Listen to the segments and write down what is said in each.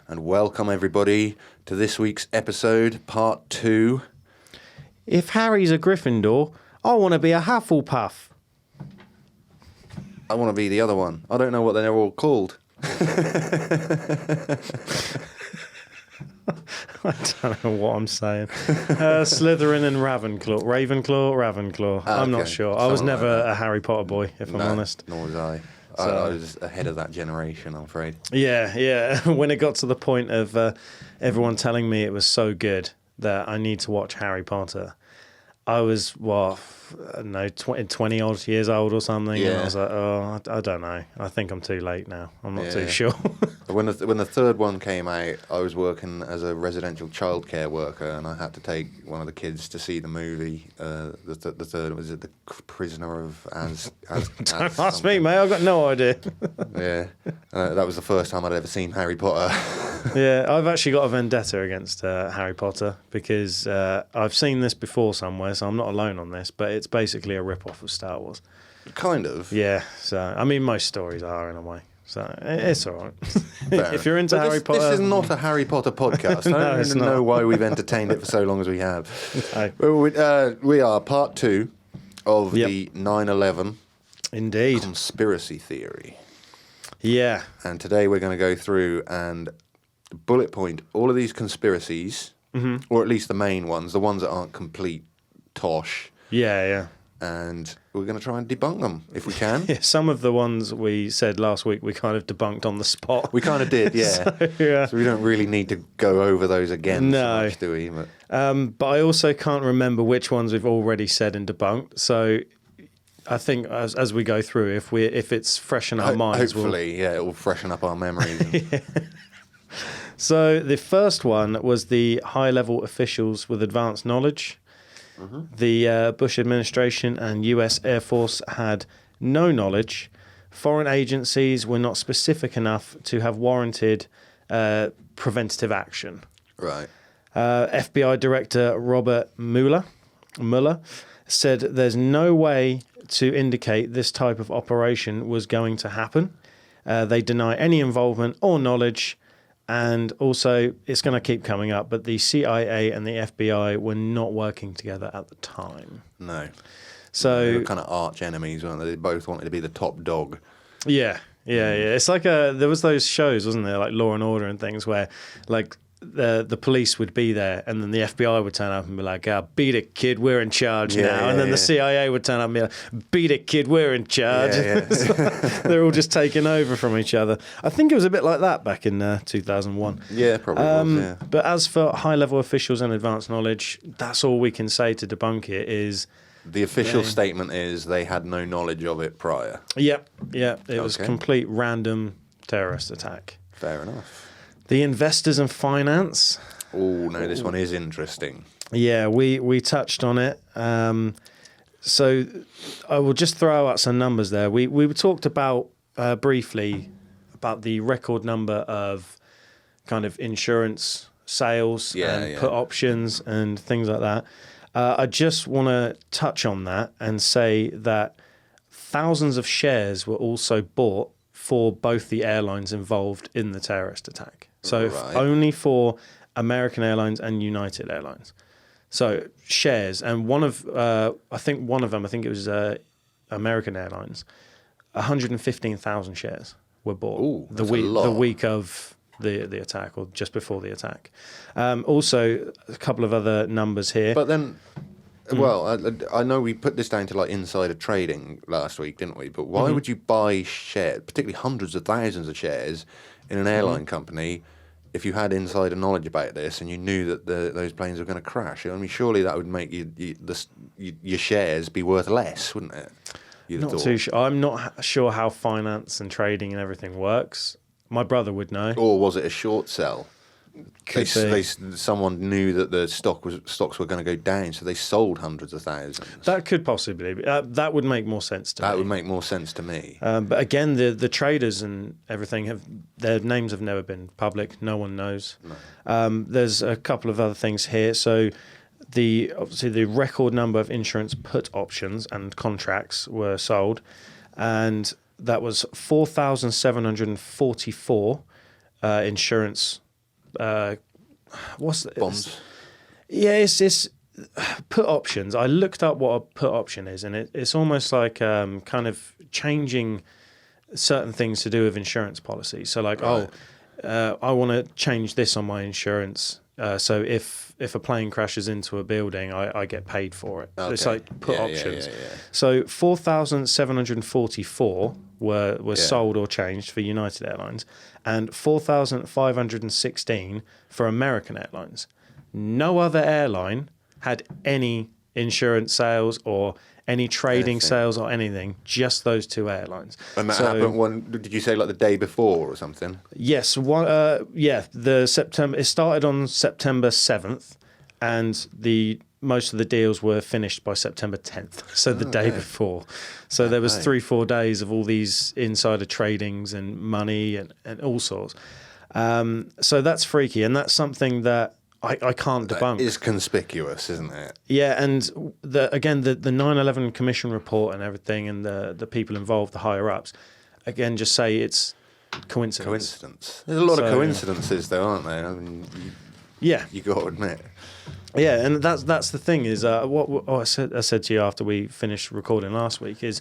and welcome everybody to this week's episode, part 2. If Harry's a Gryffindor, I want to be a Hufflepuff. I want to be the other one. I don't know what they're all called. I don't know what I'm saying. Slytherin and Ravenclaw. I'm not sure. I was never a Harry Potter boy, if I'm honest. Nor was I. I was ahead of that generation, I'm afraid. Yeah. When it got to the point of everyone telling me it was so good that I need to watch Harry Potter, I was, 20 odd years old or something. Yeah. And I was like, I don't know. I think I'm too late now. I'm not too sure. When the third one came out, I was working as a residential childcare worker, and I had to take one of the kids to see the movie. The third was The Prisoner of Don't ask me, mate. I've got no idea. Yeah, that was the first time I'd ever seen Harry Potter. Yeah, I've actually got a vendetta against Harry Potter because I've seen this before somewhere, so I'm not alone on this, but it's basically a rip-off of Star Wars. Kind of. Yeah, so, I mean, most stories are in a way, so it's all right. If you're into Harry Potter... This is not a Harry Potter podcast. No, I don't even know why we've entertained it for so long as we have. We are part 2 of the 9/11 Indeed. conspiracy theory. Yeah. And today we're going to go through and bullet point all of these conspiracies, or at least the main ones, the ones that aren't complete tosh. Yeah. And we're going to try and debunk them if we can. Yeah, some of the ones we said last week we kind of debunked on the spot. We kind of did, yeah. So we don't really need to go over those again so much, do we? But I also can't remember which ones we've already said and debunked. So I think as we go through, if it's fresh in our minds... Hopefully, it will freshen up our memories. Yeah. So the first one was the high-level officials with advanced knowledge. The Bush administration and US Air Force had no knowledge. Foreign agencies were not specific enough to have warranted preventative action. Right. FBI Director Robert Mueller said there's no way to indicate this type of operation was going to happen. They deny any involvement or knowledge. And also, it's going to keep coming up, but the CIA and the FBI were not working together at the time. No. So they were kind of arch enemies, weren't they? They both wanted to be the top dog. Yeah. It's like there was those shows, wasn't there, like Law and Order and things, where like the police would be there, and then the FBI would turn up and be like, beat it, kid, we're in charge now. And then the CIA would turn up and be like, beat it, kid, we're in charge. Yeah. They're all just taking over from each other. I think it was a bit like that back in 2001. Yeah, probably was, yeah. But as for high-level officials and advanced knowledge, that's all we can say to debunk it is... The official statement is they had no knowledge of it prior. Yep. It was complete random terrorist attack. Fair enough. The investors and finance. Oh, no, this one is interesting. Yeah, we touched on it. So I will just throw out some numbers there. We talked about briefly about the record number of kind of insurance sales and put options and things like that. I just want to touch on that and say that thousands of shares were also bought for both the airlines involved in the terrorist attack. So only for American Airlines and United Airlines. So shares, and one of them, I think it was American Airlines, 115,000 shares were bought. Ooh, the week of the attack, or just before the attack. Also, a couple of other numbers here. But then, well, I know we put this down to like insider trading last week, didn't we? But why would you buy shares, particularly hundreds of thousands of shares, in an airline company if you had insider knowledge about this and you knew that those planes were going to crash? I mean, surely that would make your shares be worth less, wouldn't it? Not too sure. I'm not sure how finance and trading and everything works. My brother would know. Or was it a short sell? Someone knew that the stocks were going to go down, so they sold hundreds of thousands. That could possibly be. That would make more sense to me. That would make more sense to me. But again, the traders and everything their names have never been public. No one knows. No. There's a couple of other things here. So obviously the record number of insurance put options and contracts were sold, and that was 4,744 insurance what's Bonds. Yeah, it's put options. I looked up what a put option is, and it's almost like kind of changing certain things to do with insurance policies. So like, Right. I want to change this on my insurance. So if a plane crashes into a building, I get paid for it. Okay. It's like put options. Yeah. So 4,744 were sold or changed for United Airlines, and 4,516 for American Airlines. No other airline had any insurance sales or any trading sales or anything, just those two airlines. And that happened did you say like the day before or something? Yes, it started on September 7th, and most of the deals were finished by September 10th, so the day before. So there was 3-4 days of all these insider tradings and money and all sorts. So that's freaky, and that's something that I can't debunk. It's conspicuous, isn't it? Yeah, and the 9/11 Commission report and everything, and the people involved, the higher ups, again, just say it's coincidence. There's a lot of coincidences, though, aren't there? I mean, you got to admit. Yeah, and that's the thing is what I said to you after we finished recording last week is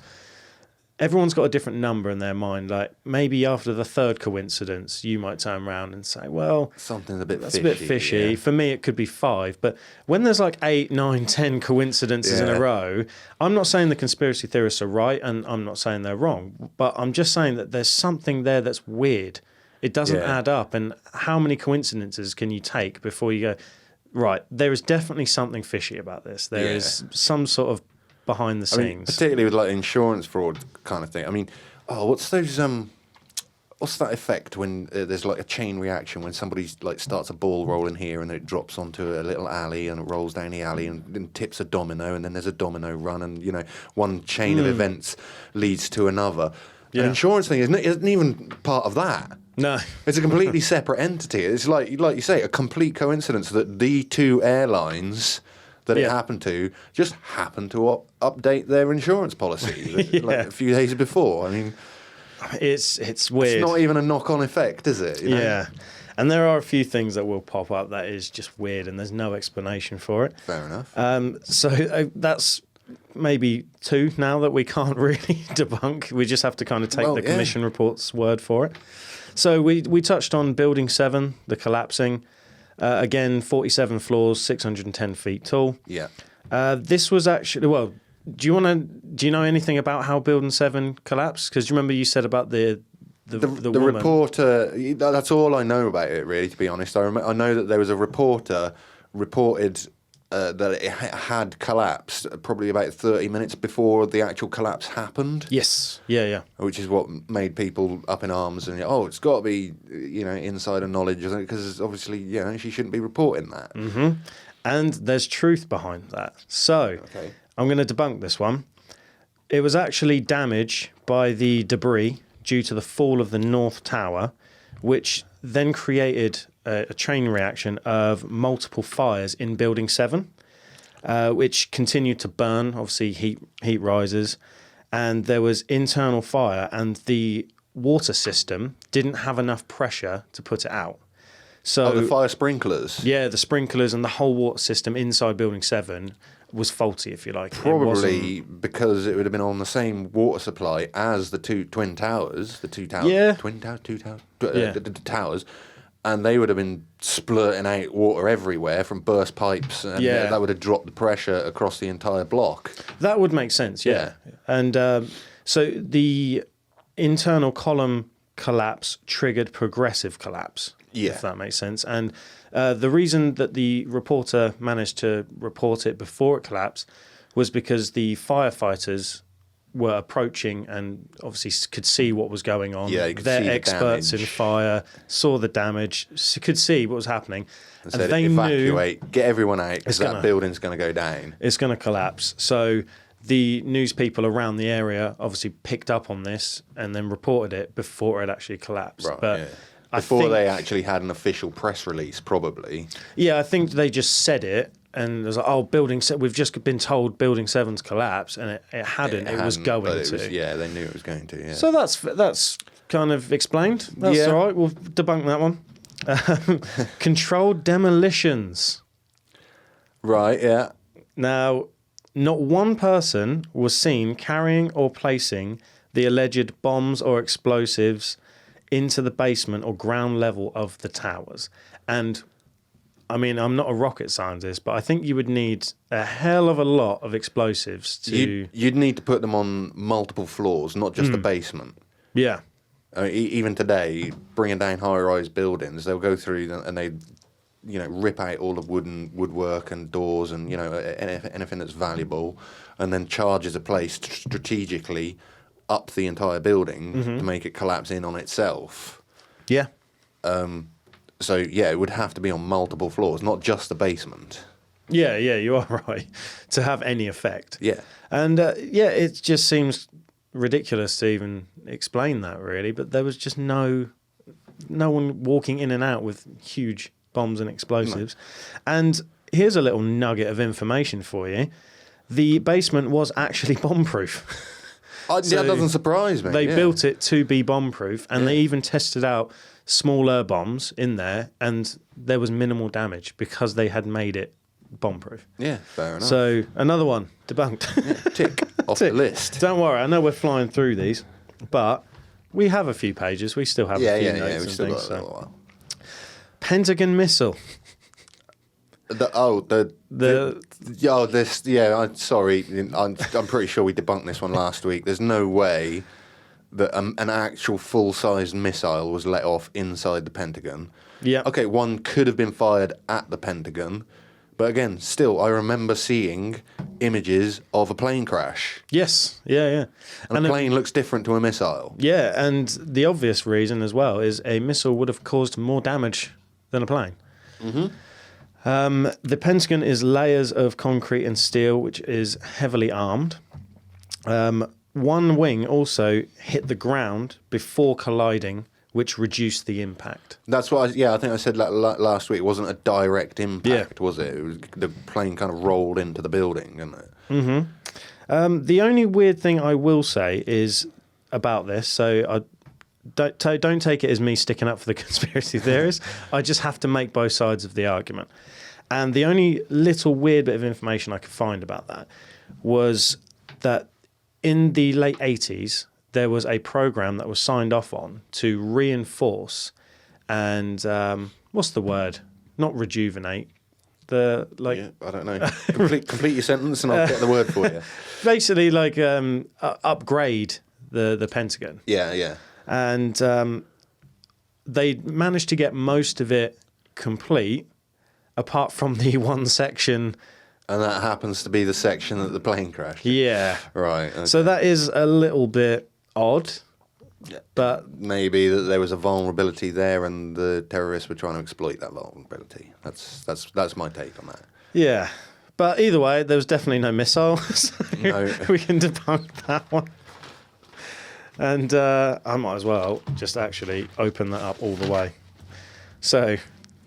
everyone's got a different number in their mind. Like maybe after the third coincidence, you might turn around and say, "Well, something's a bit that's fishy." a bit fishy. Yeah. For me, it could be 5. But when there's like 8, 9, 10 coincidences in a row, I'm not saying the conspiracy theorists are right, and I'm not saying they're wrong. But I'm just saying that there's something there that's weird. It doesn't add up. And how many coincidences can you take before you go, right, there is definitely something fishy about this. There is some sort of behind the scenes. I mean, particularly with like insurance fraud kind of thing. I mean, what's that effect when there's like a chain reaction when somebody like starts a ball rolling here and then it drops onto a little alley and it rolls down the alley and then tips a domino and then there's a domino run and, you know, one chain of events leads to another. Yeah. An insurance thing isn't even part of that. No. It's a completely separate entity. It's like you say, a complete coincidence that the two airlines that it happened to just happened to update their insurance policy like a few days before. I mean, it's weird. It's not even a knock-on effect, is it? You know? Yeah. And there are a few things that will pop up that is just weird and there's no explanation for it. Fair enough. So that's maybe 2 now that we can't really debunk. We just have to kind of take the commission report's word for it. So we touched on Building 7, the collapsing. Again, 47 floors, 610 feet tall. Yeah. This was actually, do you know anything about how Building 7 collapsed? Because you remember you said about the woman. Reporter, that's all I know about it, really, to be honest. I know that there was a reporter reported that it had collapsed probably about 30 minutes before the actual collapse happened. Yes. Yeah. Which is what made people up in arms and, it's got to be, insider knowledge, because obviously, she shouldn't be reporting that. Mm-hmm. And there's truth behind that. So I'm going to debunk this one. It was actually damage by the debris due to the fall of the North Tower, which then created a chain reaction of multiple fires in Building 7, which continued to burn. Obviously, heat rises, and there was internal fire, and the water system didn't have enough pressure to put it out. So the fire sprinklers? Yeah, the sprinklers and the whole water system inside Building 7 was faulty, if you like. Probably because it would have been on the same water supply as the twin towers, the towers, and they would have been splurting out water everywhere from burst pipes, and that would have dropped the pressure across the entire block. That would make sense, yeah. And so the internal column collapse triggered progressive collapse, if that makes sense. And the reason that the reporter managed to report it before it collapsed was because the firefighters were approaching and obviously could see what was going on. Yeah, you could They're see the experts damage. in fire, saw the damage, could see what was happening. And said, they evacuate, get everyone out, because that building's going to go down. It's going to collapse. So the news people around the area obviously picked up on this and then reported it before it actually collapsed. Right, but before they actually had an official press release, probably. Yeah, I think they just said it. And it was like, we've just been told Building 7's collapse, and it hadn't. It was going to. They knew it was going to, yeah. So that's kind of explained. That's all right. We'll debunk that one. Controlled demolitions. Right, yeah. Now, not one person was seen carrying or placing the alleged bombs or explosives into the basement or ground level of the towers. And I mean, I'm not a rocket scientist, but I think you would need a hell of a lot of explosives to... You'd need to put them on multiple floors, not just the basement. Yeah. Even today, bringing down high-rise buildings, they'll go through and they, rip out all the woodwork and doors and, anything that's valuable, and then charges a place strategically up the entire building to make it collapse in on itself. Yeah. So, yeah, it would have to be on multiple floors, not just the basement. Yeah, you are right. To have any effect. Yeah. And, it just seems ridiculous to even explain that, really. But there was just no one walking in and out with huge bombs and explosives. No. And here's a little nugget of information for you. The basement was actually bomb-proof. That doesn't surprise me. They built it to be bomb-proof, and they even tested out smaller bombs in there, and there was minimal damage because they had made it bomb-proof. Yeah, fair enough. So, another one, debunked. Yeah, tick off the list. Don't worry, I know we're flying through these, but we have a few pages. We still have a few notes and things. Got a little while. Pentagon missile. Sorry, I'm pretty sure we debunked this one last week. There's no way that an actual full-sized missile was let off inside the Pentagon. Yeah. Okay, one could have been fired at the Pentagon, but again, still, I remember seeing images of a plane crash. Yes, yeah. And a plane looks different to a missile. Yeah, and the obvious reason as well is a missile would have caused more damage than a plane. Mm-hmm. The Pentagon is layers of concrete and steel, which is heavily armed. One wing also hit the ground before colliding, which reduced the impact. That's what I think I said last week. It wasn't a direct impact, was it? It was, the plane kind of rolled into the building, didn't it? Mm-hmm. The only weird thing I will say is about this, so don't take it as me sticking up for the conspiracy theorists. I just have to make both sides of the argument. And the only little weird bit of information I could find about that was that in the late 80s, there was a program that was signed off on to reinforce and what's the word? Not rejuvenate. I don't know. Complete your sentence and I'll get the word for you. Basically, upgrade the Pentagon. Yeah. And they managed to get most of it complete, apart from the one section. And that happens to be the section that the plane crashed. Yeah. Right. Okay. So that is a little bit odd. Yeah. But maybe that there was a vulnerability there and the terrorists were trying to exploit that vulnerability. That's my take on that. Yeah. But either way, there was definitely no missile. So no. We can debunk that one. And I might as well just actually open that up all the way. So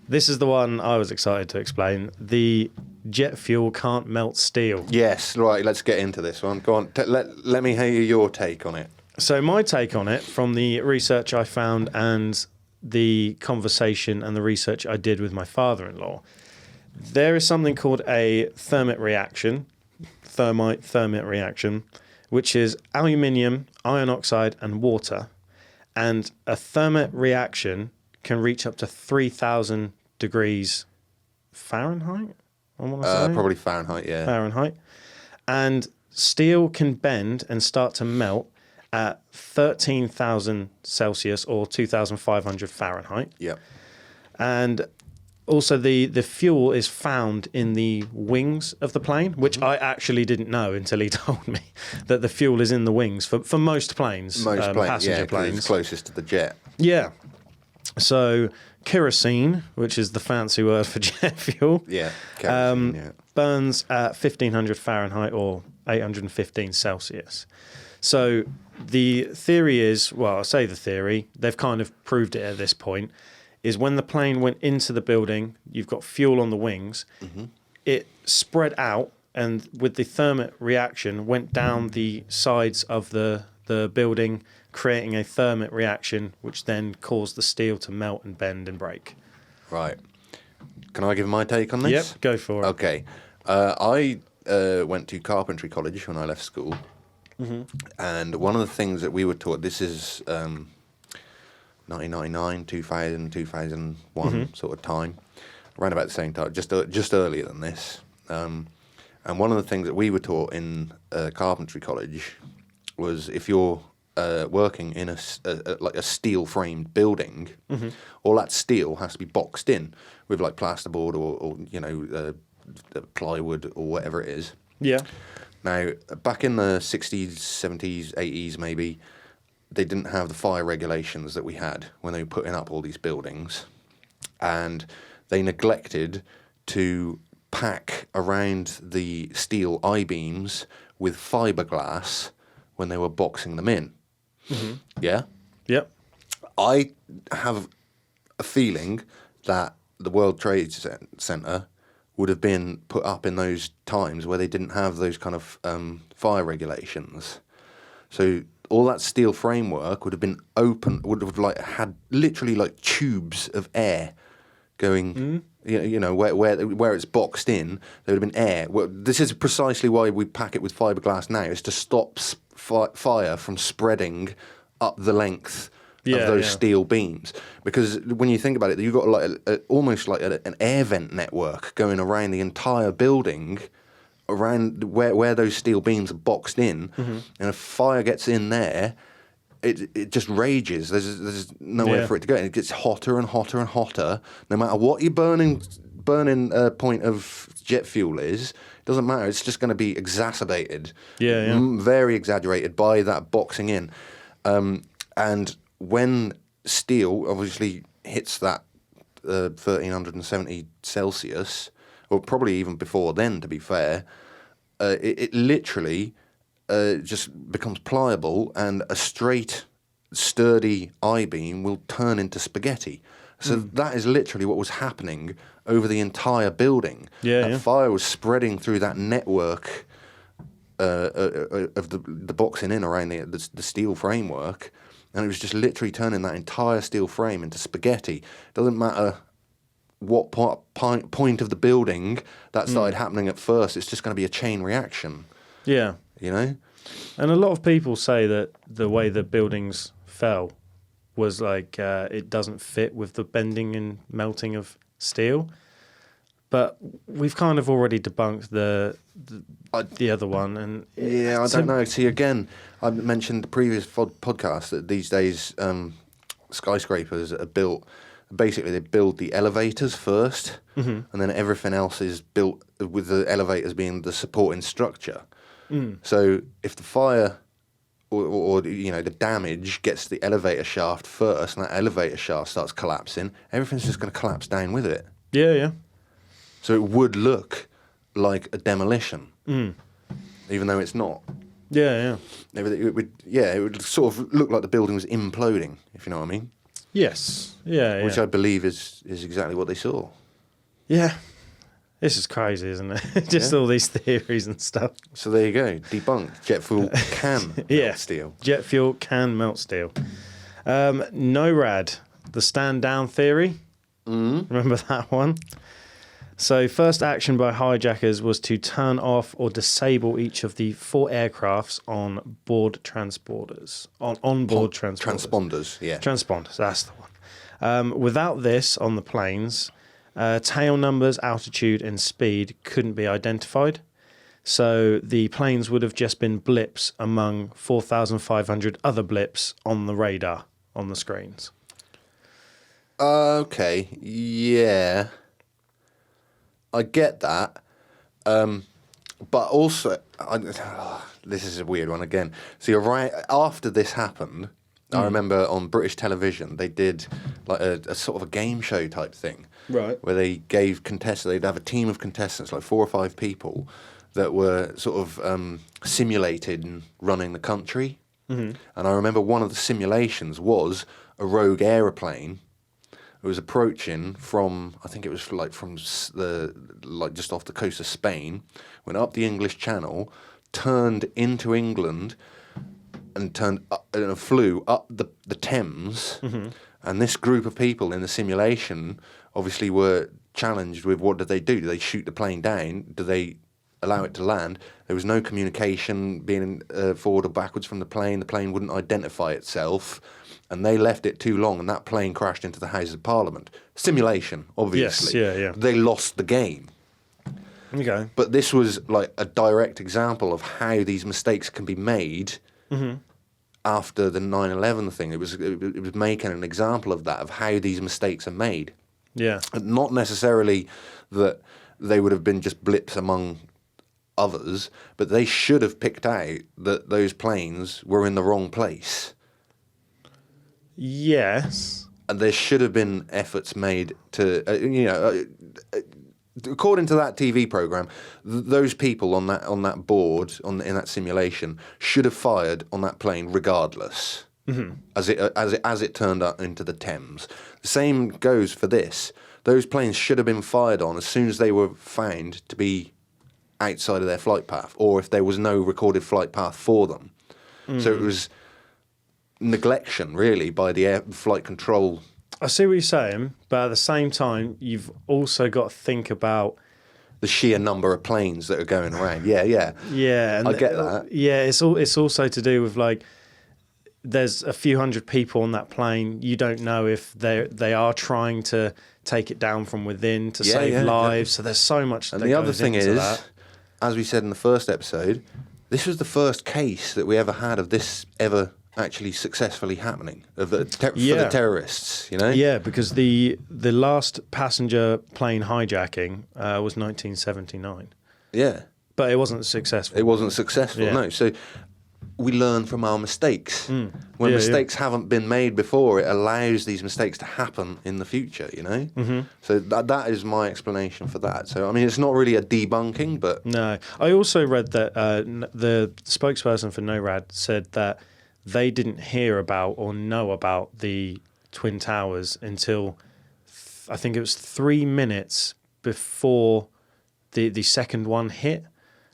this is the one I was excited to explain. The jet fuel can't melt steel. Yes, right, let's get into this one. Go on, let me hear your take on it. So my take on it, from the research I found and the conversation and the research I did with my father-in-law, there is something called a thermite reaction, which is aluminium, iron oxide, and water. And a thermite reaction can reach up to 3,000 degrees Fahrenheit, I want to say. Probably Fahrenheit, yeah. Fahrenheit. And steel can bend and start to melt at 13,000 Celsius or 2,500 Fahrenheit. Yep. And also the fuel is found in the wings of the plane, which I actually didn't know until he told me that the fuel is in the wings for most planes, passenger planes. It's closest to the jet. Yeah. So kerosene, which is the fancy word for jet fuel, burns at 1,500 Fahrenheit or 815 Celsius. So the theory is, well, I say the theory, they've kind of proved it at this point, is when the plane went into the building, you've got fuel on the wings, it spread out and with the thermite reaction went down the sides of the building, creating a thermite reaction which then caused the steel to melt and bend and break. Right. Can I give my take on this? Yep, go for it. Okay. I went to carpentry college when I left school. Mm-hmm. And one of the things that we were taught, this is 1999, 2000, 2001 sort of time, around about the same time, just earlier than this. And one of the things that we were taught in carpentry college was if you're working in like a steel-framed building, all that steel has to be boxed in with like plasterboard or plywood or whatever it is. Yeah. Now, back in the 60s, 70s, 80s maybe, they didn't have the fire regulations that we had when they were putting up all these buildings. And they neglected to pack around the steel I-beams with fiberglass when they were boxing them in. Mm-hmm. Yeah? Yep. I have a feeling that the World Trade Center would have been put up in those times where they didn't have those kind of fire regulations. So all that steel framework would have been open, would have like had literally like tubes of air going, where it's boxed in, there would have been air. Well, this is precisely why we pack it with fiberglass now, is to stop fire from spreading up the length of those steel beams. Because when you think about it, you've got like almost like an air vent network going around the entire building, around where those steel beams are boxed in, and if fire gets in there, it just rages. There's nowhere for it to go, and it gets hotter and hotter and hotter. No matter what your burning point of jet fuel is, it doesn't matter. It's just going to be exacerbated, very exaggerated by that boxing in. And when steel obviously hits that 1370 Celsius, or probably even before then, to be fair, it literally just becomes pliable, and a straight, sturdy I-beam will turn into spaghetti. So that is literally what was happening over the entire building. That fire was spreading through that network of the boxing in around the steel framework, and it was just literally turning that entire steel frame into spaghetti. Doesn't matter what point of the building that started happening at first, it's just going to be a chain reaction. Yeah. You know? And a lot of people say that the way the buildings fell was like it doesn't fit with the bending and melting of steel. But we've kind of already debunked the other one. And I don't know. See, again, I mentioned the previous podcast that these days skyscrapers are built, basically they build the elevators first, and then everything else is built with the elevators being the supporting structure. So if the fire or the damage gets the elevator shaft first, and that elevator shaft starts collapsing, everything's just going to collapse down with it. Yeah. So it would look like a demolition, even though it's not. Yeah. It would sort of look like the building was imploding, if you know what I mean. Yes. Yeah. Which I believe is exactly what they saw. Yeah. This is crazy, isn't it? Just all these theories and stuff. So there you go. Debunked. Jet fuel can melt steel. Jet fuel can melt steel. NORAD, the stand down theory. Remember that one? So first action by hijackers was to turn off or disable each of the 4 aircrafts on board transporters. On-board transporters. Transponders, yeah. Transponders, that's the one. Without this on the planes, tail numbers, altitude and speed couldn't be identified. So the planes would have just been blips among 4,500 other blips on the radar, on the screens. Okay, yeah. I get that. But also, this is a weird one again. So you're right, after this happened, I remember on British television, they did like a sort of a game show type thing. Right. Where they gave contestants, they'd have a team of contestants, like 4 or 5 people, that were sort of simulated in running the country. And I remember one of the simulations was a rogue aeroplane. It was approaching from, I think it was from just off the coast of Spain, went up the English Channel, turned into England, and flew up the Thames. And this group of people in the simulation obviously were challenged with what did they do? Do they shoot the plane down? Do they allow it to land? There was no communication being forward or backwards from the plane. The plane wouldn't identify itself, and they left it too long, and that plane crashed into the Houses of Parliament. Simulation, obviously. Yes, yeah. They lost the game. Okay. But this was like a direct example of how these mistakes can be made after the 9/11 thing. It was making an example of that, of how these mistakes are made. Yeah. And not necessarily that they would have been just blips among others, but they should have picked out that those planes were in the wrong place. Yes. And there should have been efforts made to, according to that TV program, those people on that board in that simulation should have fired on that plane regardless, as it turned up into the Thames. The same goes for this. Those planes should have been fired on as soon as they were found to be outside of their flight path, or if there was no recorded flight path for them. So it was neglection, really, by the air flight control. I see what you're saying, but at the same time, you've also got to think about the sheer number of planes that are going around. Yeah. And I get that. Yeah, it's also to do with like there's a few hundred people on that plane. You don't know if they are trying to take it down from within to save lives. So there's so much. And the other thing is, as we said in the first episode, this was the first case that we ever had of this ever actually successfully happening for the terrorists, you know? Yeah, because the last passenger plane hijacking was 1979. Yeah. But it wasn't successful. It wasn't successful, no. So we learn from our mistakes. When mistakes haven't been made before, it allows these mistakes to happen in the future, you know? So that is my explanation for that. So, I mean, it's not really a debunking, but... No. I also read that the spokesperson for NORAD said that they didn't hear about or know about the Twin Towers until I think it was 3 minutes before the second one hit.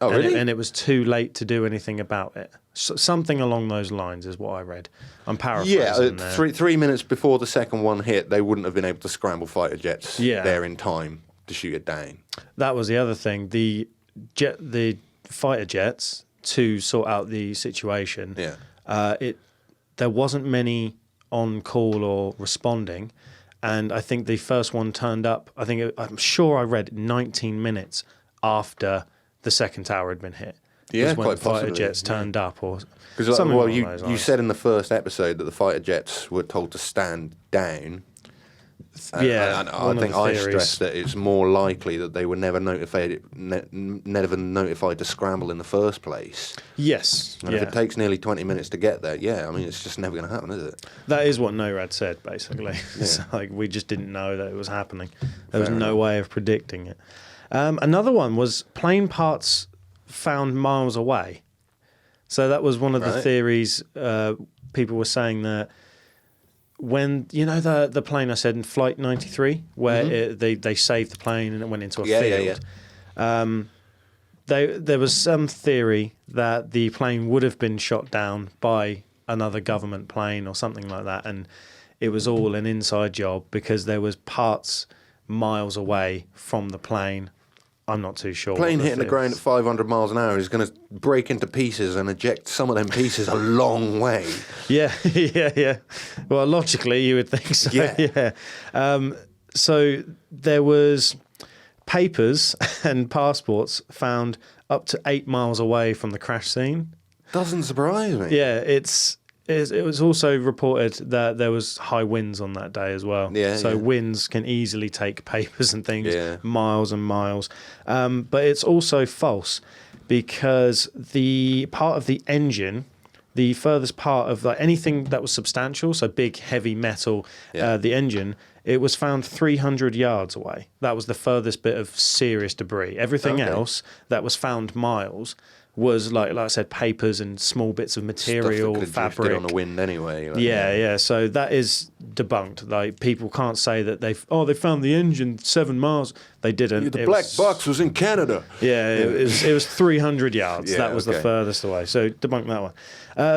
Oh, really? And it was too late to do anything about it. Something along those lines is what I read. I'm paraphrasing there. 3 minutes before the second one hit, they wouldn't have been able to scramble fighter jets there in time to shoot it down. That was the other thing. The fighter jets, to sort out the situation... Yeah. There wasn't many on call or responding, and I think the first one turned up. I'm sure I read 19 minutes after the second tower had been hit. Yeah, when quite the fighter possibly, jets turned up, or because something along you those lines. said in the first episode that the fighter jets were told to stand down. Yeah, and I think I stressed that it's more likely that they were never notified to scramble in the first place. Yes. And if it takes nearly 20 minutes to get there, I mean, it's just never going to happen, is it? That is what NORAD said, basically. It's like we just didn't know that it was happening. There was no way of predicting it. Another one was plane parts found miles away. So that was one of the theories. People were saying that when, you know, the plane I said in Flight 93, where they saved the plane and it went into a field. There was some theory that the plane would have been shot down by another government plane or something like that, and it was all an inside job because there was parts miles away from the plane. I'm not too sure. Plane hitting the ground at 500 miles an hour is going to break into pieces and eject some of them pieces a long way. Yeah. Well, logically, you would think so. Yeah. So there was papers and passports found up to 8 miles away from the crash scene. Doesn't surprise me. Yeah, it was also reported that there was high winds on that day as well. So winds can easily take papers and things miles and miles. But it's also false because the part of the engine, the furthest part of anything that was substantial, so big, heavy metal, the engine, it was found 300 yards away. That was the furthest bit of serious debris. Everything else that was found miles was like I said, papers and small bits of material, Stuff that fabric drifted on the wind anyway. Like, yeah. So that is debunked. Like people can't say that they found the engine 7 miles. They didn't. The black box was in Canada. Yeah, it was 300 yards. Yeah, that was the okay. furthest away. So debunk that one.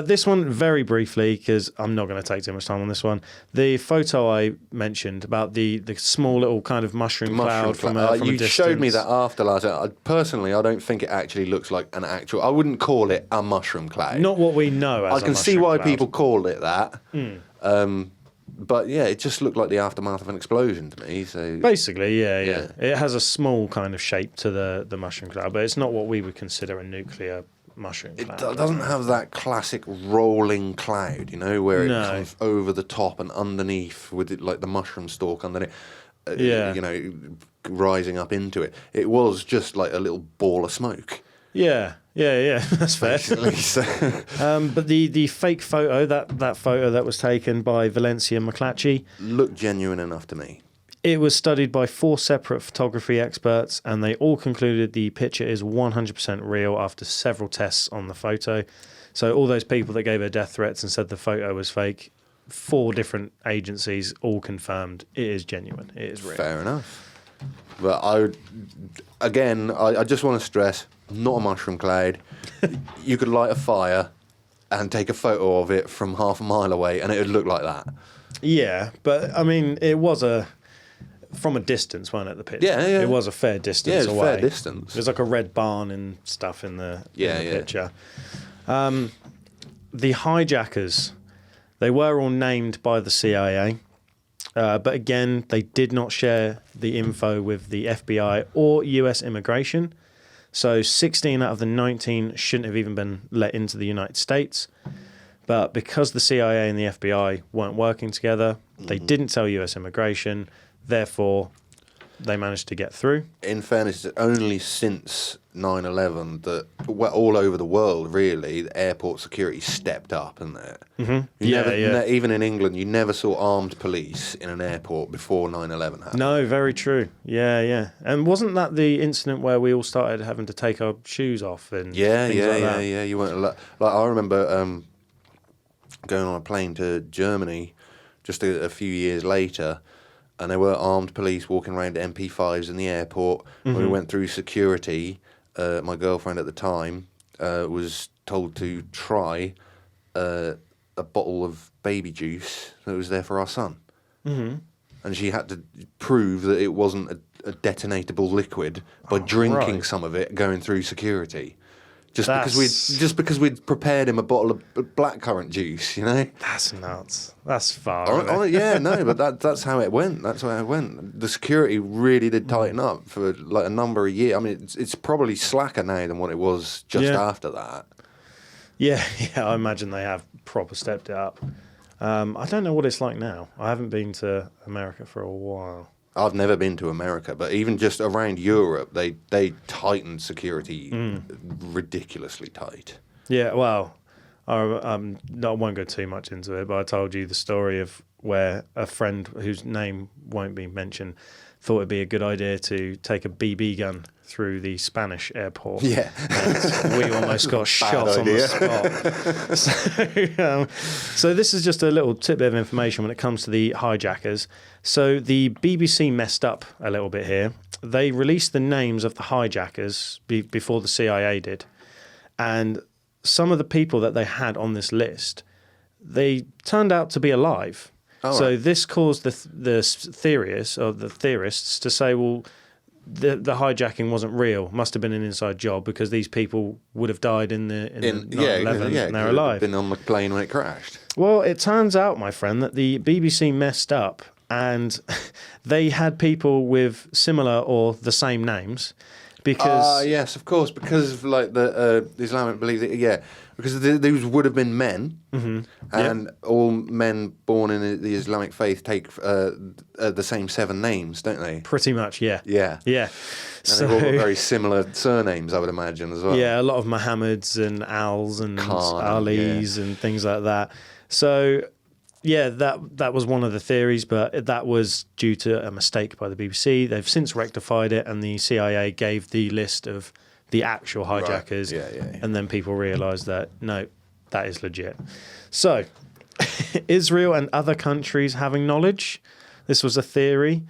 This one very briefly, because I'm not going to take too much time on this one. The photo I mentioned about the small little kind of mushroom cloud from a you distance. showed me that after last. Personally, I don't think it actually looks like an actual. I wouldn't call it a mushroom cloud. Not what we know as I can see mushroom why cloud. people call it that. But yeah, it just looked like the aftermath of an explosion to me. So Basically, yeah. It has a small kind of shape to the mushroom cloud, but it's not what we would consider a nuclear mushroom it cloud. doesn't have that classic rolling cloud, where it No. comes over the top and underneath with it, like the mushroom stalk underneath. Yeah. Rising up into it. It was just like a little ball of smoke. Yeah. That's fair. Basically, so. But the fake photo, that photo that was taken by Valencia McClatchy, Looked genuine enough to me. it was studied by 4 separate photography experts, and they all concluded the picture is 100% real after several tests on the photo. So all those people that gave her death threats and said the photo was fake, 4 different agencies all confirmed it is genuine. It is real. Fair enough. But I just want to stress, not a mushroom cloud. You could light a fire and take a photo of it from half a mile away, and it would look like that. Yeah, but I mean, it was from a distance, wasn't it? The picture. Yeah. It was a fair distance Yeah, it was away. fair distance. There's like a red barn and stuff in the picture. The hijackers, they were all named by the CIA, but again, they did not share the info with the FBI or US immigration. So 16 out of the 19 shouldn't have even been let into the United States. But because the CIA and the FBI weren't working together, they didn't tell US immigration. Therefore, they managed to get through. In fairness, it's only since 9/11 that all over the world, really, the airport security stepped up, isn't it? Mm-hmm. Even in England, you never saw armed police in an airport before 9/11 happened. No, very true. Yeah. And wasn't that the incident where we all started having to take our shoes off and things like that? Yeah. You weren't allowed. Like I remember going on a plane to Germany just a few years later. And there were armed police walking around MP5s in the airport. When we went through security, my girlfriend at the time was told to try a bottle of baby juice that was there for our son. Mm-hmm. And she had to prove that it wasn't a detonatable liquid by drinking some of it going through security. Just because we'd prepared him a bottle of blackcurrant juice, That's nuts. That's far. But that's how it went. That's how it went. The security really did tighten up for like a number of years. I mean, it's probably slacker now than what it was just after that. Yeah, I imagine they have proper stepped it up. I don't know what it's like now. I haven't been to America for a while. I've never been to America, but even just around Europe, they tightened security ridiculously tight. Yeah, well, I won't go too much into it, but I told you the story of where a friend whose name won't be mentioned thought it'd be a good idea to take a BB gun through the Spanish airport. Yeah. And we almost got shot on the spot. So this is just a little tidbit of information when it comes to the hijackers. So the BBC messed up a little bit here. They released the names of the hijackers before the CIA did. And some of the people that they had on this list, they turned out to be alive. So this caused the theorists to say, well, the hijacking wasn't real. Must have been an inside job because these people would have died in 9/11 and they're alive. Been on the plane when it crashed. Well, it turns out, my friend, that the BBC messed up and they had people with similar or the same names. Because yes, of course, because of like the Islamic belief that because these would have been men, and all men born in the Islamic faith take the same 7 names, don't they? Pretty much, yeah. And they've all got very similar surnames, I would imagine, as well. Yeah, a lot of Mohammeds and Als and Khan, Alis and things like that. So, yeah, that was one of the theories, but that was due to a mistake by the BBC. They've since rectified it, and the CIA gave the list of the actual hijackers. Right. Yeah. And then people realised that, no, that is legit. So, Israel and other countries having knowledge. This was a theory.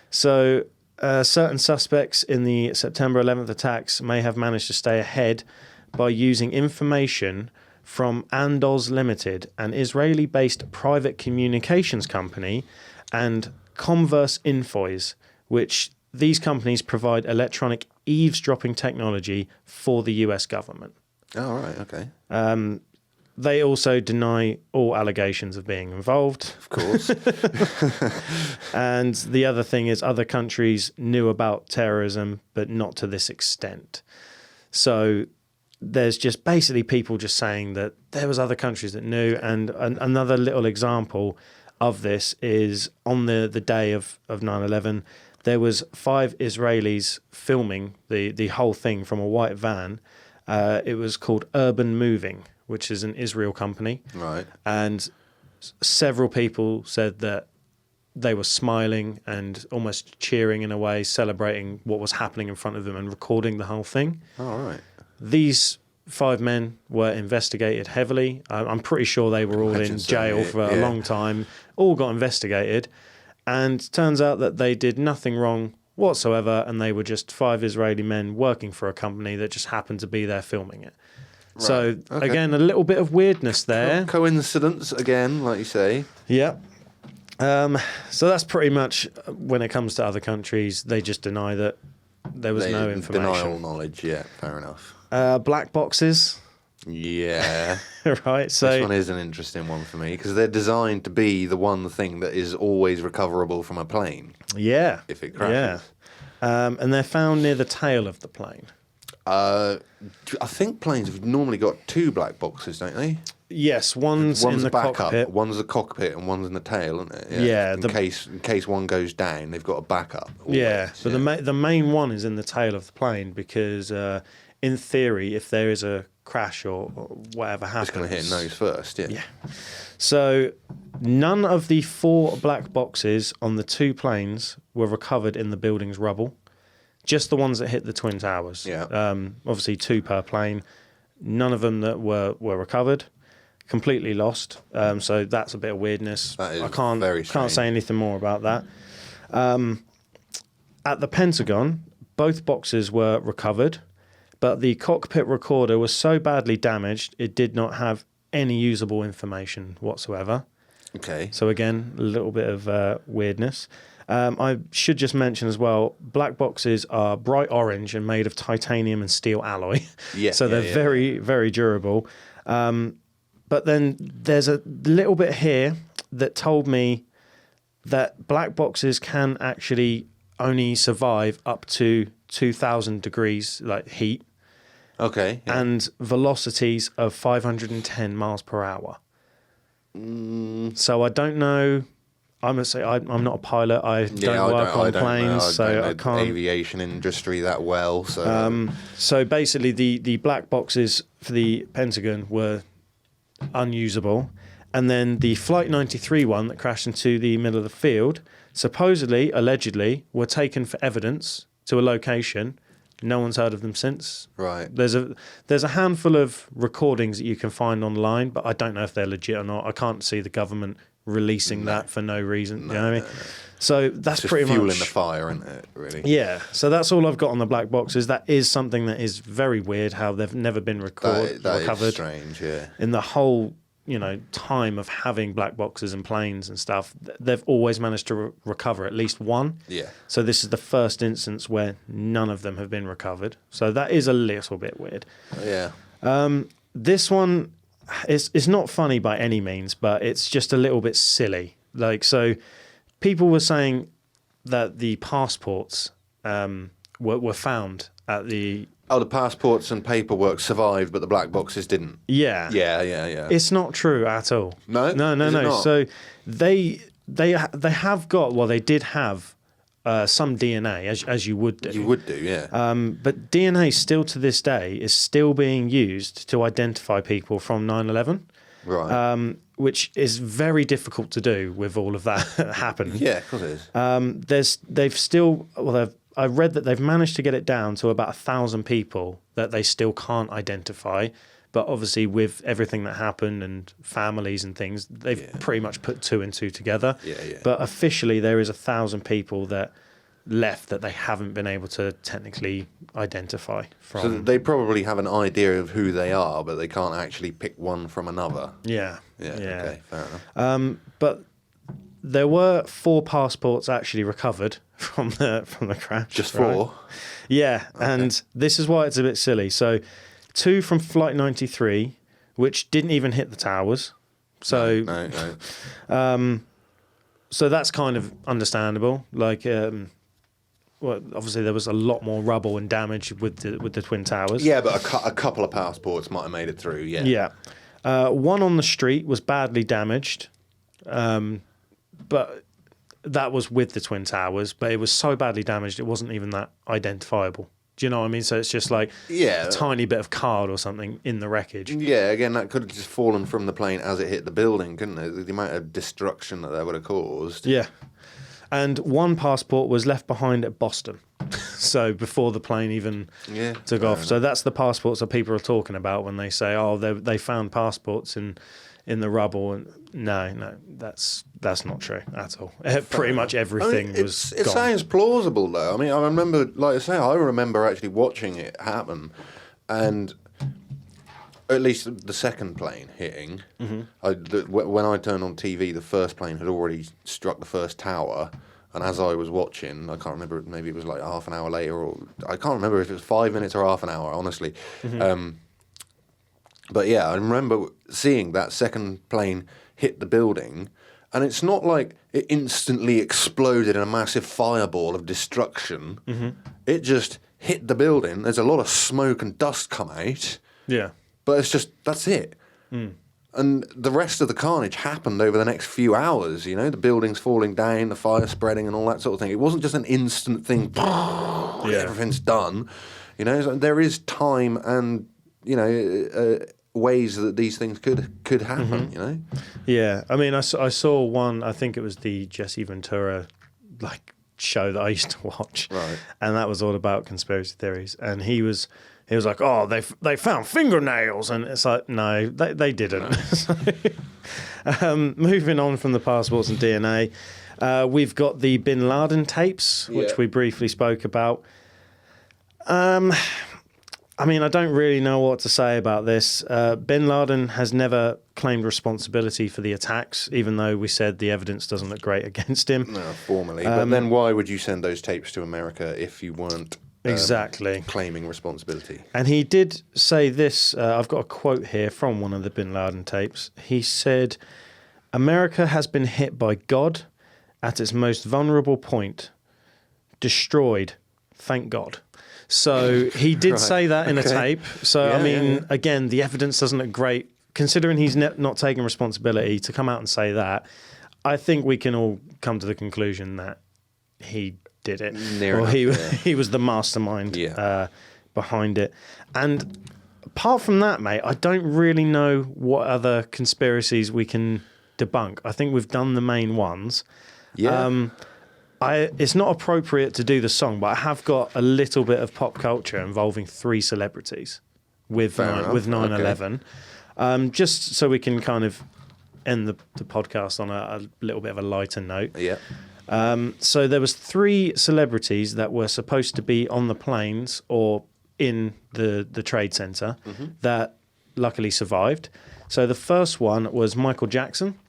So, certain suspects in the September 11th attacks may have managed to stay ahead by using information from Andos Limited, an Israeli-based private communications company, and Converse Infoys, which these companies provide electronic eavesdropping technology for the US government. Oh, right, okay. They also deny all allegations of being involved. Of course. And the other thing is other countries knew about terrorism, but not to this extent. So there's just basically people just saying that there was other countries that knew. And another little example of this is on the day of 9/11, there was 5 Israelis filming the whole thing from a white van. It was called Urban Moving, which is an Israel company. Right. And several people said that they were smiling and almost cheering in a way, celebrating what was happening in front of them and recording the whole thing. All right. These 5 men were investigated heavily. I'm pretty sure they were all in jail for a long time, all got investigated. And turns out that they did nothing wrong whatsoever, and they were just 5 Israeli men working for a company that just happened to be there filming it. Right. So, again, a little bit of weirdness there. Coincidence, again, like you say. Yeah. So that's pretty much, when it comes to other countries, they just deny that there was no information. Denial knowledge, yeah, fair enough. Black boxes. Yeah. Right, so this one is an interesting one for me because they're designed to be the one thing that is always recoverable from a plane. Yeah. If it crashes. Yeah. And they're found near the tail of the plane. I think planes have normally got 2 black boxes, don't they? Yes, one's in the cockpit. One's the cockpit and one's in the tail, isn't it? Yeah. In case one goes down, they've got a backup. Always. Yeah, but the main one is in the tail of the plane because, in theory, if there is a crash or whatever happens, it's going to hit nose first. Yeah. So none of the 4 black boxes on the 2 planes were recovered in the building's rubble. Just the ones that hit the Twin Towers. Yeah. Obviously 2 per plane. None of them that were recovered. Completely lost. So that's a bit of weirdness. That is I can't say anything more about that. At the Pentagon, both boxes were recovered, but the cockpit recorder was so badly damaged it did not have any usable information whatsoever. Okay. So again, a little bit of weirdness. I should just mention as well, black boxes are bright orange and made of titanium and steel alloy. Yeah. So they're very, very durable. But then there's a little bit here that told me that black boxes can actually only survive up to 2,000 degrees, like heat. Okay. Yeah. And velocities of 510 miles per hour. So I don't know. I must say I'm not a pilot. I don't work on planes, so I can't. Aviation industry that well. So so basically, the black boxes for the Pentagon were unusable, and then the Flight 93 one that crashed into the middle of the field, supposedly, allegedly, were taken for evidence to a location. No one's heard of them since. Right. There's a handful of recordings that you can find online, but I don't know if they're legit or not. I can't see the government releasing that for no reason. You know what I mean? So that's it's pretty just fuel much in the fire, isn't it? Really. Yeah. So that's all I've got on the black boxes. That is something that is very weird. How they've never been recovered. That is strange. Yeah. In the whole time of having black boxes and planes and stuff, they've always managed to recover at least one. Yeah. So this is the first instance where none of them have been recovered. So that is a little bit weird. Yeah. This one is not funny by any means, but it's just a little bit silly. Like, so people were saying that the passports were found at the... Oh, the passports and paperwork survived, but the black boxes didn't. Yeah. Yeah. It's not true at all. No? No. So they have got, well, they did have some DNA, as you would do. You would do, yeah. But DNA still to this day is still being used to identify people from 9/11. Right. Which is very difficult to do with all of that happening. Yeah, of course it is. They've I read that they've managed to get it down to about 1,000 people that they still can't identify. But obviously, with everything that happened and families and things, they've pretty much put 2 and 2 together. But officially, there is 1,000 people that left that they haven't been able to technically identify from. So they probably have an idea of who they are, but they can't actually pick one from another. Yeah. Okay, fair enough. But there were 4 passports actually recovered from the crash. Just 4? Right? Yeah, okay. And this is why it's a bit silly. So 2 from Flight 93, which didn't even hit the towers. So No. So that's kind of understandable. Like, well, obviously there was a lot more rubble and damage with the Twin Towers. Yeah, but a couple of passports might have made it through, Yeah. One on the street was badly damaged, but that was with the Twin Towers, but it was so badly damaged it wasn't even that identifiable. Do you know what I mean? So it's just like a tiny bit of card or something in the wreckage. Yeah, again, that could have just fallen from the plane as it hit the building, couldn't it? The amount of destruction that would have caused. Yeah. And 1 passport was left behind at Boston. So before the plane even took off. So that's the passports that people are talking about when they say, oh, they found passports in the rubble. And no, that's not true at all. Pretty much everything was It gone. sounds plausible, though. I mean, I remember, like I say, I remember actually watching it happen. And at least the second plane hitting, when I turned on TV, the first plane had already struck the first tower. And as I was watching, I can't remember, maybe it was like half an hour later, or I can't remember if it was 5 minutes or half an hour, honestly. But yeah, I remember seeing that second plane hit the building, and it's not like it instantly exploded in a massive fireball of destruction. It just hit the building. There's a lot of smoke and dust come out. Yeah. But it's just, that's it. And the rest of the carnage happened over the next few hours, you know, the buildings falling down, the fire spreading and all that sort of thing. It wasn't just an instant thing, everything's done. You know, so there is time and, you know, ways that these things could happen, you know? Yeah. I mean, I saw one, I think it was the Jesse Ventura, like, show that I used to watch. Right. And that was all about conspiracy theories. And he was like, oh, they found fingernails. And it's like, no, they didn't. Moving on from the passports and DNA, we've got the Bin Laden tapes, which we briefly spoke about. I mean, I don't really know what to say about this. Bin Laden has never claimed responsibility for the attacks, even though we said the evidence doesn't look great against him. No, formally. But then why would you send those tapes to America if you weren't exactly claiming responsibility? And he did say this, I've got a quote here from one of the Bin Laden tapes. He said, America has been hit by God at its most vulnerable point. Destroyed. Thank God. So he did say that in a tape. So, I mean, again, the evidence doesn't look great. Considering he's not taking responsibility to come out and say that, I think we can all come to the conclusion that he did it. He was the mastermind behind it. And apart from that, mate, I don't really know what other conspiracies we can debunk. I think we've done the main ones. Yeah. It's not appropriate to do the song, but I have got a little bit of pop culture involving 3 celebrities with 9/11. Just so we can kind of end the podcast on a little bit of a lighter note. Yeah. So there was 3 celebrities that were supposed to be on the planes or in the trade center that luckily survived. So the first one was Michael Jackson.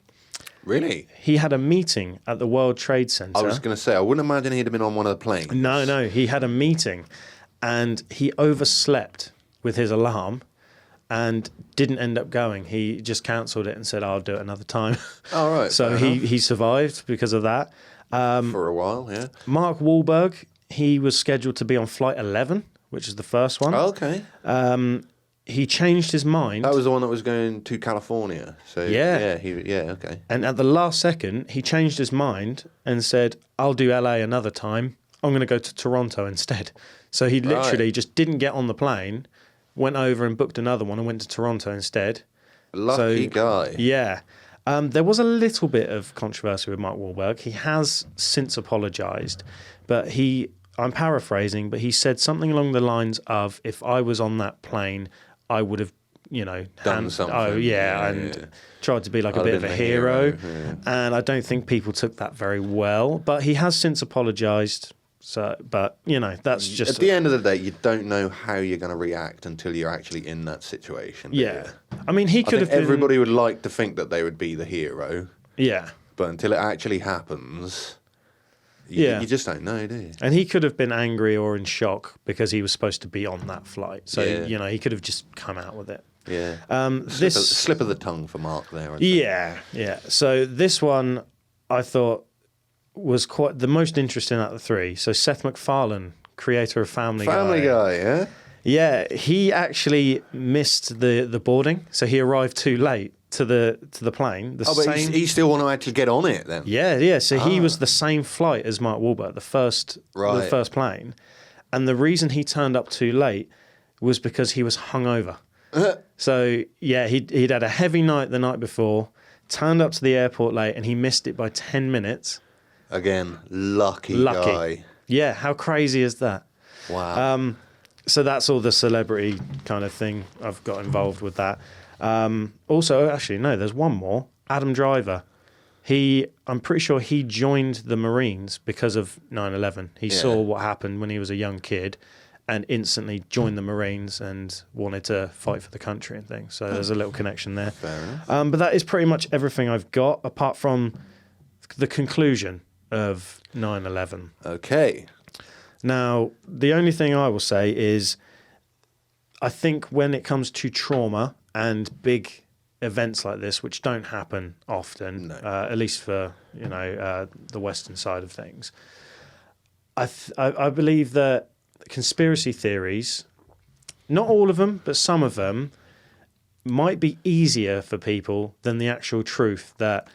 Really? He had a meeting at the World Trade Center. I was going to say, I wouldn't imagine he'd have been on one of the planes. No, he had a meeting and he overslept with his alarm and didn't end up going. He just cancelled it and said, I'll do it another time. All right. So he survived because of that. For a while, yeah. Mark Wahlberg, he was scheduled to be on Flight 11, which is the first one. Oh, okay. He changed his mind. That was the one that was going to California. So okay. And at the last second, he changed his mind and said, I'll do LA another time. I'm going to go to Toronto instead. So he literally just didn't get on the plane, went over and booked another one and went to Toronto instead. Lucky guy. Yeah. There was a little bit of controversy with Mark Wahlberg. He has since apologised, but he I'm paraphrasing, but he said something along the lines of, if I was on that plane, I would have, Done something. And tried to be like a bit of a hero. Yeah. And I don't think people took that very well. But he has since apologised. So, but, that's just... At the end of the day, you don't know how you're going to react until you're actually in that situation. Yeah. I mean, he could have been... Everybody would like to think that they would be the hero. Yeah. But until it actually happens... You just don't know, do you? And he could have been angry or in shock because he was supposed to be on that flight. So, he could have just come out with it. Yeah. Slip of the tongue for Mark there. Yeah. So this one, I thought, was quite the most interesting out of the three. So Seth MacFarlane, creator of Family Guy. Family Guy, yeah? Yeah, he actually missed the boarding. So he arrived too late to the plane. But he still want to actually get on it then? Yeah. So he was the same flight as Mark Wahlberg, the first plane. And the reason he turned up too late was because he was hungover. So, he'd had a heavy night the night before, turned up to the airport late, and he missed it by 10 minutes. Again, lucky guy. Yeah, how crazy is that? Wow. So that's all the celebrity kind of thing I've got involved with that. Also, actually, no, there's one more. Adam Driver. I'm pretty sure he joined the Marines because of 9/11. He saw what happened when he was a young kid and instantly joined the Marines and wanted to fight for the country and things. So there's a little connection there. Fair enough. But that is pretty much everything I've got, apart from the conclusion of 9/11. Okay. Now, the only thing I will say is I think when it comes to trauma and big events like this, which don't happen often, at least for the Western side of things, I believe that conspiracy theories, not all of them, but some of them, might be easier for people than the actual truth that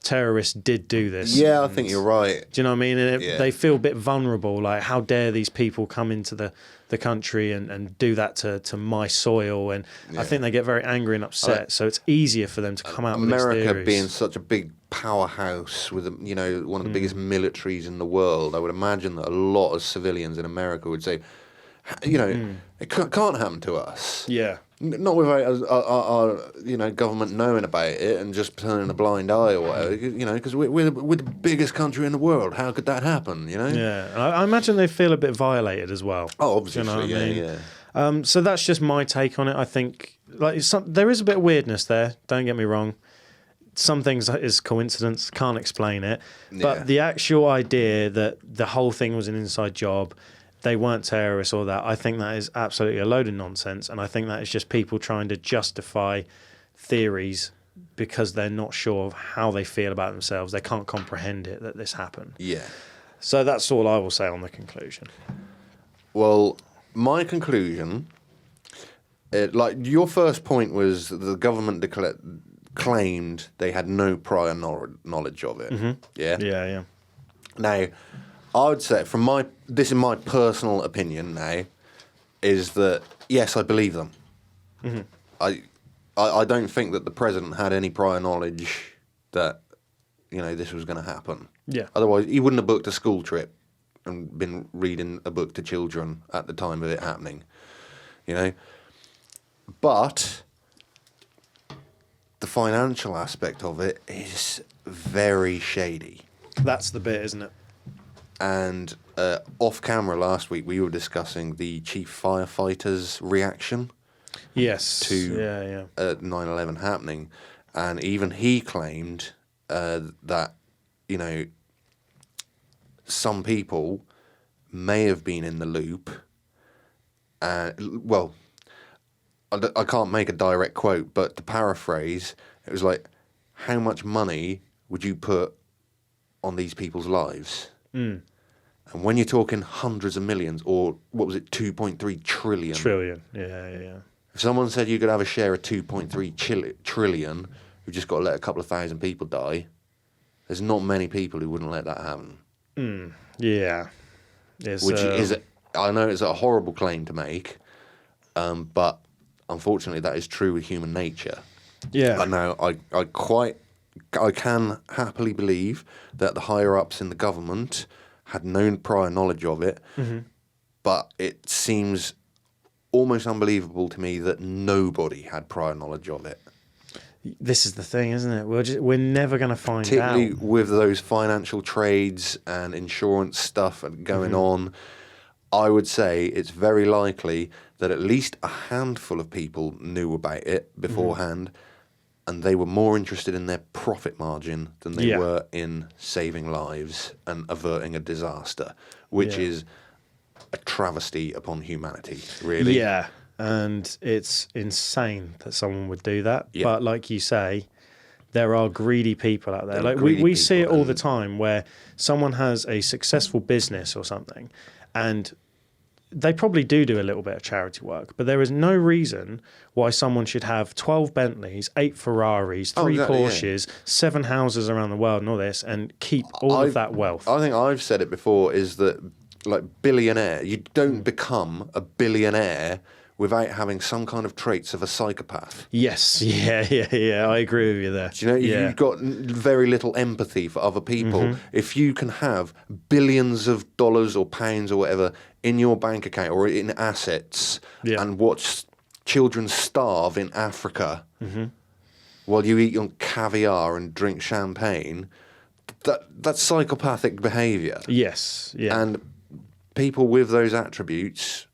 terrorists did do this. Yeah, I think you're right. Do you know what I mean? And they feel a bit vulnerable, like how dare these people come into the country and do that to my soil, and I think they get very angry and upset, so it's easier for them to come out with these theories. America being such a big powerhouse with one of the biggest militaries in the world, I would imagine that a lot of civilians in America would say, it can't happen to us. Yeah. Not without our government knowing about it and just turning a blind eye or whatever, because we're the biggest country in the world. How could that happen, Yeah, and I imagine they feel a bit violated as well. Oh, obviously, So that's just my take on it. I think there is a bit of weirdness there, don't get me wrong. Some things is coincidence, can't explain it. But the actual idea that the whole thing was an inside job, they weren't terrorists or that, I think that is absolutely a load of nonsense. And I think that is just people trying to justify theories because they're not sure of how they feel about themselves. They can't comprehend it, that this happened. Yeah. So that's all I will say on the conclusion. Well, my conclusion, your first point was that the government claimed they had no prior knowledge of it. Mm-hmm. Yeah? Yeah. Now, I would say, this is my personal opinion now, is that, yes, I believe them. Mm-hmm. I don't think that the president had any prior knowledge that, this was going to happen. Yeah. Otherwise, he wouldn't have booked a school trip and been reading a book to children at the time of it happening, But the financial aspect of it is very shady. That's the bit, isn't it? And off camera last week, we were discussing the chief firefighter's reaction to 9/11 happening. And even he claimed that, some people may have been in the loop. I can't make a direct quote, but to paraphrase, it was like, how much money would you put on these people's lives? Mm. And when you're talking hundreds of millions, or what was it, 2.3 trillion? Trillion, yeah. If someone said you could have a share of 2.3 trillion, you've just got to let a couple of thousand people die, there's not many people who wouldn't let that happen. Yeah. I know it's a horrible claim to make, but unfortunately that is true with human nature. Yeah. I know, I can happily believe that the higher-ups in the government had no prior knowledge of it, but it seems almost unbelievable to me that nobody had prior knowledge of it. This is the thing, isn't it? We're never going to find Particularly out. with those financial trades and insurance stuff going on, I would say it's very likely that at least a handful of people knew about it beforehand, and they were more interested in their profit margin than they were in saving lives and averting a disaster, which is a travesty upon humanity, really. Yeah, and it's insane that someone would do that. Yeah. But like you say, there are greedy people out there. Like we see it all the time where someone has a successful business or something, and they probably do a little bit of charity work, but there is no reason why someone should have 12 Bentleys, 8 Ferraris, 3 Porsches, 7 houses around the world and all this, and keep all of that wealth. I think I've said it before, is that, like, billionaire, you don't become a billionaire without having some kind of traits of a psychopath. Yes, yeah, I agree with you there. Do you know, you've got very little empathy for other people. If you can have billions of dollars or pounds or whatever in your bank account or in assets and watch children starve in Africa while you eat on caviar and drink champagne, that's psychopathic behaviour. Yes, yeah. And people with those attributes,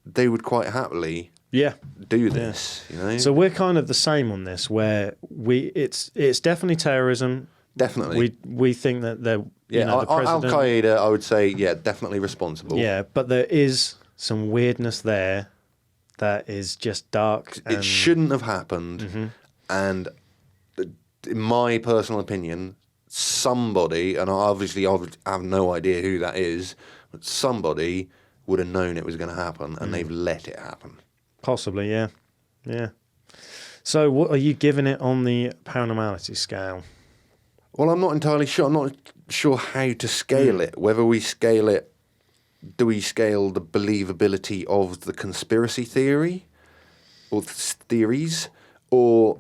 they would quite happily do this, you know. So we're kind of the same on this, where it's definitely terrorism. Definitely, we think that they're the president. Al Qaeda, I would say, definitely responsible. Yeah, but there is some weirdness there that is just dark. It shouldn't have happened, and in my personal opinion, somebody, and obviously I have no idea who that is, but somebody would have known it was going to happen, and they've let it happen. Possibly, yeah. So what are you giving it on the paranormality scale? Well, I'm not entirely sure. I'm not sure how to scale it. Whether we scale it, do we scale the believability of the conspiracy theory or theories, or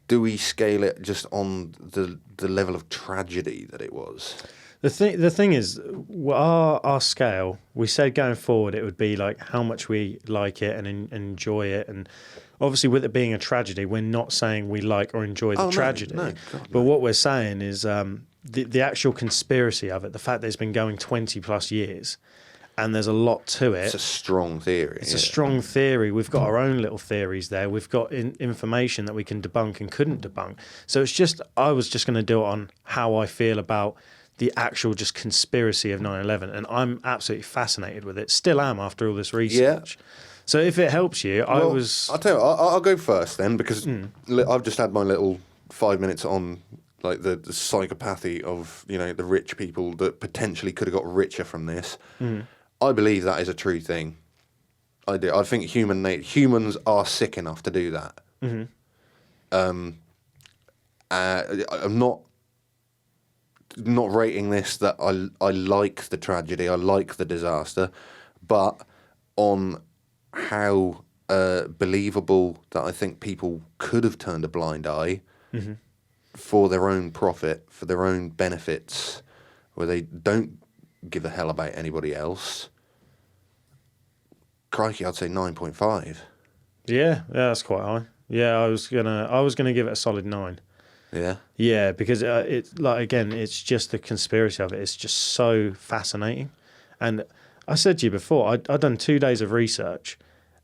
do we scale it just on the level of tragedy that it was? The thing is, our scale, we said going forward it would be like how much we like it and enjoy it, and obviously with it being a tragedy, we're not saying we like or enjoy the tragedy. No, but what we're saying is the actual conspiracy of it, the fact that it's been going 20 plus years, and there's a lot to it. It's a strong theory. It's a strong theory. We've got our own little theories there. We've got information that we can debunk and couldn't debunk. So it's just, I was just going to do it on how I feel about the actual just conspiracy of 9/11, and I'm absolutely fascinated with it. Still am after all this research. Yeah. So if it helps you, I'll tell you, I'll go first then, because I've just had my little 5 minutes on like the psychopathy of, you know, the rich people that potentially could have got richer from this. I believe that is a true thing. I do. I think humans are sick enough to do that. I'm not rating this that I like the tragedy, I like the disaster, but on how believable that I think people could have turned a blind eye for their own profit, for their own benefits, where they don't give a hell about anybody else. Crikey, I'd say 9.5. Yeah, that's quite high. Yeah, I was gonna give it a solid 9. Yeah. Yeah, because it's like, again, it's just the conspiracy of it. It's just so fascinating. And I said to you before, I'd done 2 days of research,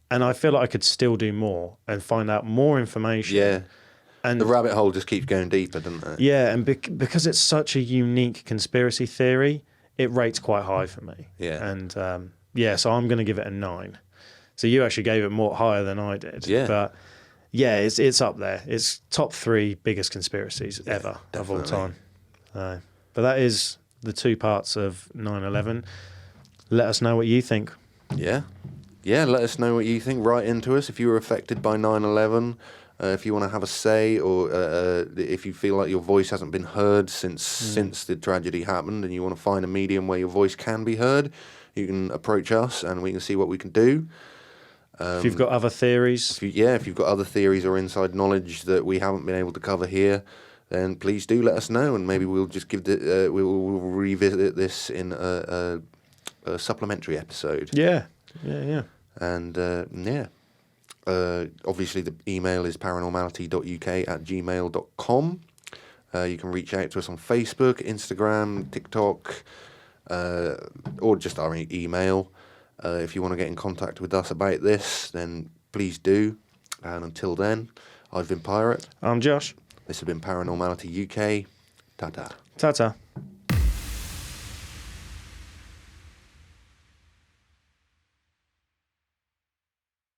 and I feel like I could still do more and find out more information. Yeah. And the rabbit hole just keeps going deeper, doesn't it? Yeah, and because it's such a unique conspiracy theory, it rates quite high for me. Yeah. And so I'm going to give it a 9. So you actually gave it higher than I did. Yeah. But yeah, it's up there. It's top 3 biggest conspiracies ever of all time. But that is the 2 parts of 9/11. Let us know what you think. Yeah. Yeah, let us know what you think. Write into us if you were affected by 9/11. If you want to have a say, or if you feel like your voice hasn't been heard since the tragedy happened, and you want to find a medium where your voice can be heard, you can approach us and we can see what we can do. If you've got other theories. If you've got other theories or inside knowledge that we haven't been able to cover here, then please do let us know, and maybe we'll just we'll revisit this in a supplementary episode. Yeah. And obviously the email is paranormality.uk@gmail.com. You can reach out to us on Facebook, Instagram, TikTok, or just our email. If you want to get in contact with us about this, then please do. And until then, I've been Pirate. I'm Josh. This has been Paranormality UK. Ta-ta. Ta-ta.